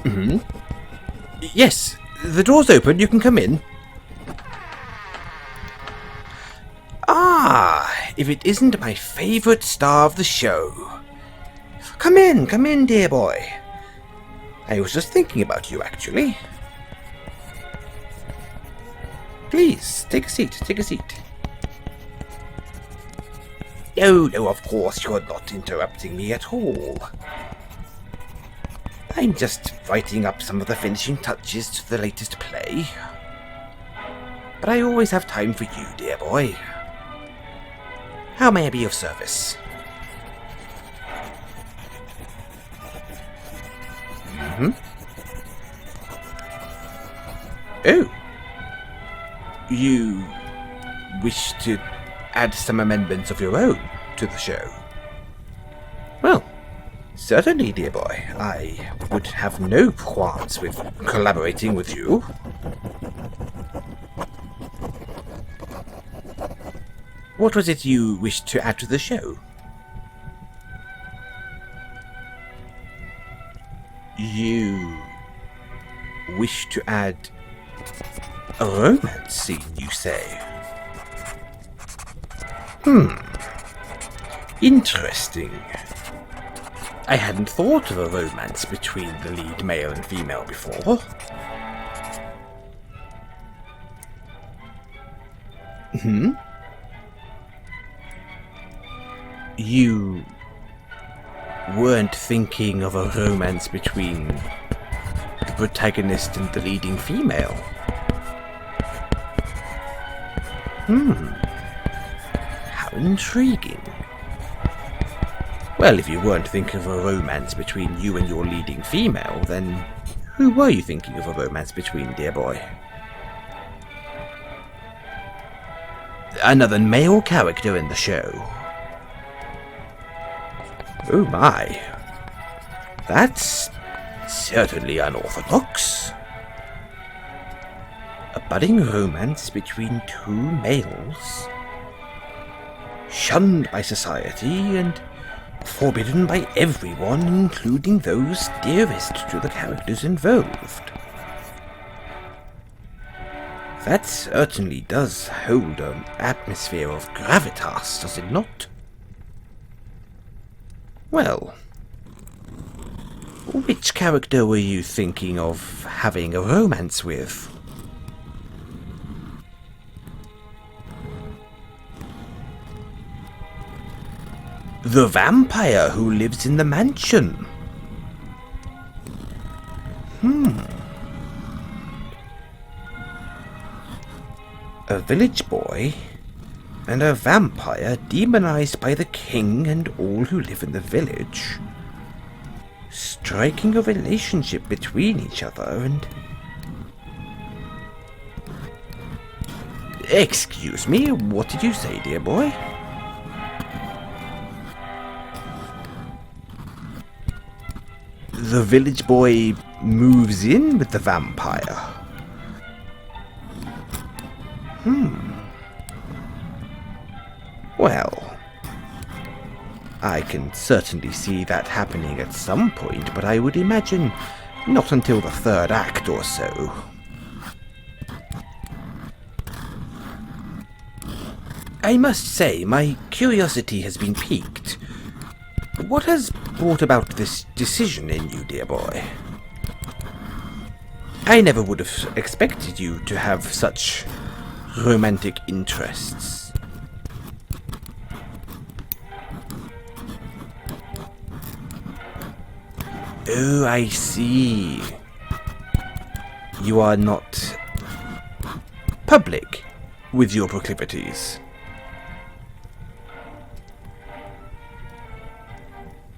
Mm-hmm. Yes, the door's open. You can come in. Ah, if it isn't my favourite star of the show. Come in, dear boy. I was just thinking about you, actually. Please, take a seat. No, of course you're not interrupting me at all. I'm just writing up some of the finishing touches to the latest play. But I always have time for you, dear boy. How may I be of service? Mm-hmm. Oh. You wish to add some amendments of your own to the show? Well, certainly, dear boy. I would have no qualms with collaborating with you. What was it you wished to add to the show? You wish to add a romance scene, you say? Interesting. I hadn't thought of a romance between the lead male and female before. You weren't thinking of a romance between the protagonist and the leading female? How intriguing. Well, if you weren't thinking of a romance between you and your leading female, then who were you thinking of a romance between, dear boy? Another male character in the show. Oh my. That's certainly unorthodox. A budding romance between two males, shunned by society and forbidden by everyone, including those dearest to the characters involved. That certainly does hold an atmosphere of gravitas, does it not? Well, which character were you thinking of having a romance with? The vampire who lives in the mansion. A village boy and a vampire demonized by the king and all who live in the village, striking a relationship between each other and... Excuse me, what did you say, dear boy? The village boy moves in with the vampire. Well, I can certainly see that happening at some point, but I would imagine not until the third act or so. I must say, my curiosity has been piqued. What has brought about this decision in you, dear boy? I never would have expected you to have such romantic interests. Oh, I see. You are not public with your proclivities.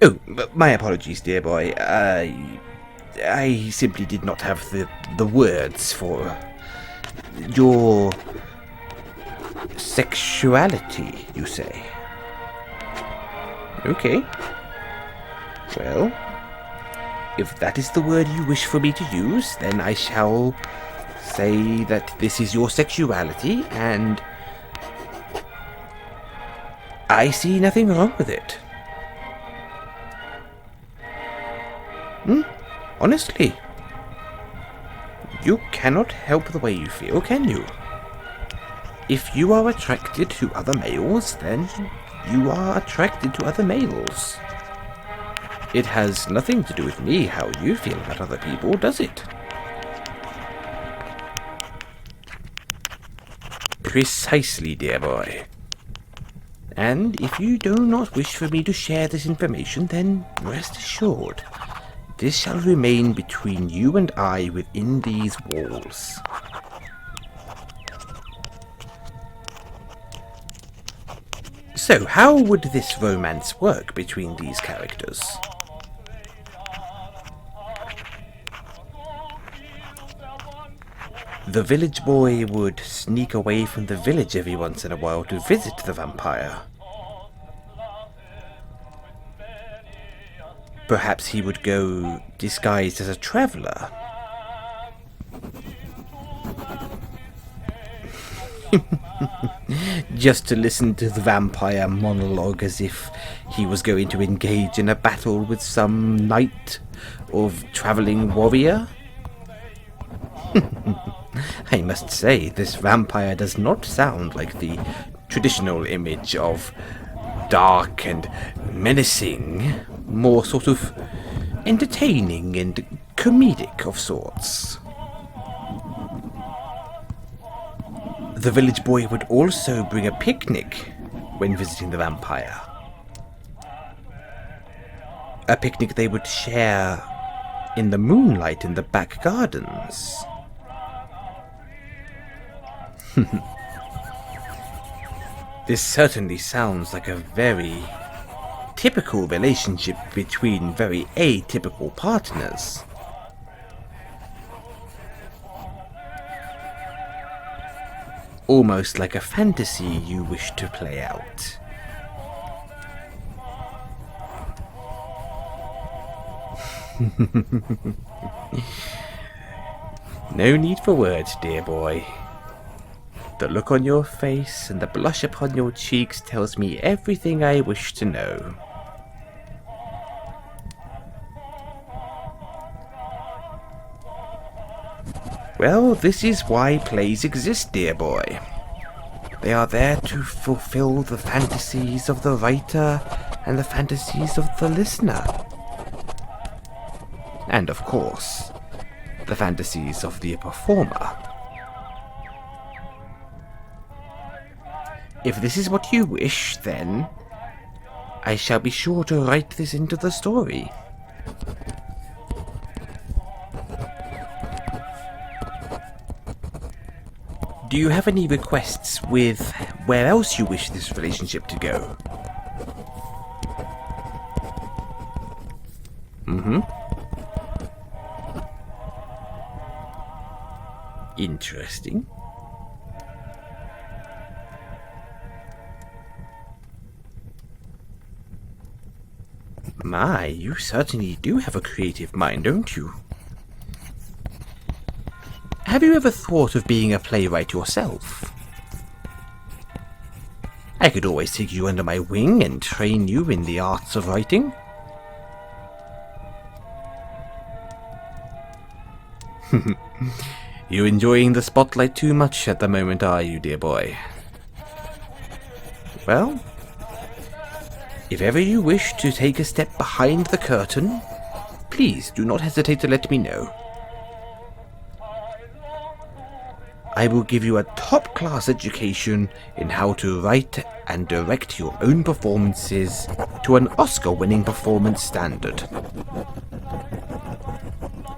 Oh, my apologies, dear boy. I simply did not have the words for your sexuality, you say? Okay. Well, if that is the word you wish for me to use, then I shall say that this is your sexuality, and I see nothing wrong with it. Honestly, You cannot help the way you feel, can you? If you are attracted to other males, then you are attracted to other males. It has nothing to do with me how you feel about other people, does it? Precisely, dear boy. And if you do not wish for me to share this information, then rest assured, this shall remain between you and I within these walls. So, how would this romance work between these characters? The village boy would sneak away from the village every once in a while to visit the vampire. Perhaps he would go disguised as a traveller. Just to listen to the vampire monologue as if he was going to engage in a battle with some knight or travelling warrior. I must say, this vampire does not sound like the traditional image of dark and menacing, more sort of entertaining and comedic of sorts. The village boy would also bring a picnic when visiting the vampire. A picnic they would share in the moonlight in the back gardens. This certainly sounds like a very typical relationship between very atypical partners. Almost like a fantasy you wish to play out. No need for words, dear boy. The look on your face and the blush upon your cheeks tells me everything I wish to know. Well, this is why plays exist, dear boy. They are there to fulfill the fantasies of the writer and the fantasies of the listener. And, of course, the fantasies of the performer. If this is what you wish, then I shall be sure to write this into the story. Do you have any requests with where else you wish this relationship to go? Interesting. My, you certainly do have a creative mind, don't you? Have you ever thought of being a playwright yourself? I could always take you under my wing and train you in the arts of writing. You're enjoying the spotlight too much at the moment, are you, dear boy? Well, if ever you wish to take a step behind the curtain, please do not hesitate to let me know. I will give you a top-class education in how to write and direct your own performances to an Oscar-winning performance standard.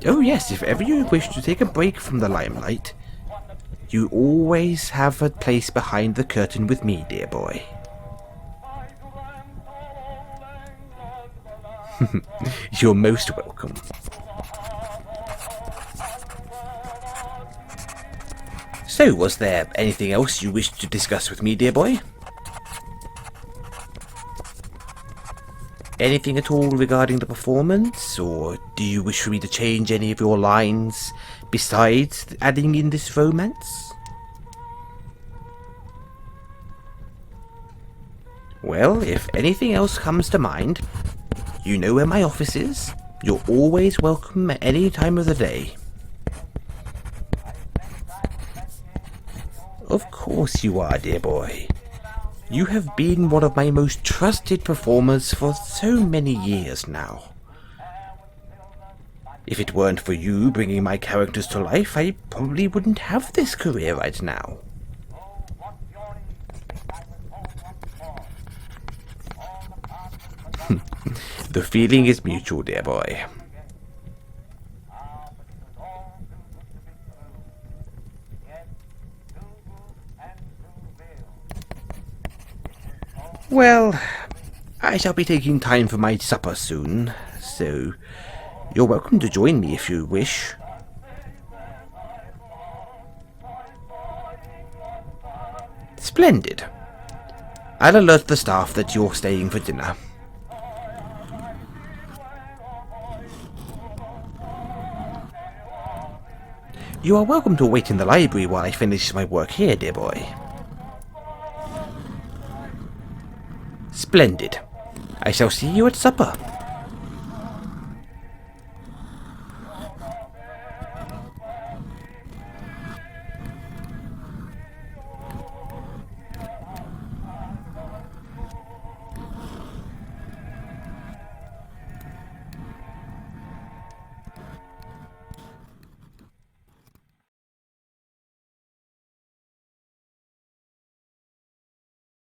Oh yes, if ever you wish to take a break from the limelight, you always have a place behind the curtain with me, dear boy. You're most welcome. So, was there anything else you wished to discuss with me, dear boy? Anything at all regarding the performance, or do you wish for me to change any of your lines besides adding in this romance? Well, if anything else comes to mind, you know where my office is. You're always welcome at any time of the day. Of course you are, dear boy. You have been one of my most trusted performers for so many years now. If it weren't for you bringing my characters to life, I probably wouldn't have this career right now. The feeling is mutual, dear boy. Well, I shall be taking time for my supper soon, so you're welcome to join me if you wish. Splendid. I'll alert the staff that you're staying for dinner. You are welcome to wait in the library while I finish my work here, dear boy. Splendid. I shall see you at supper.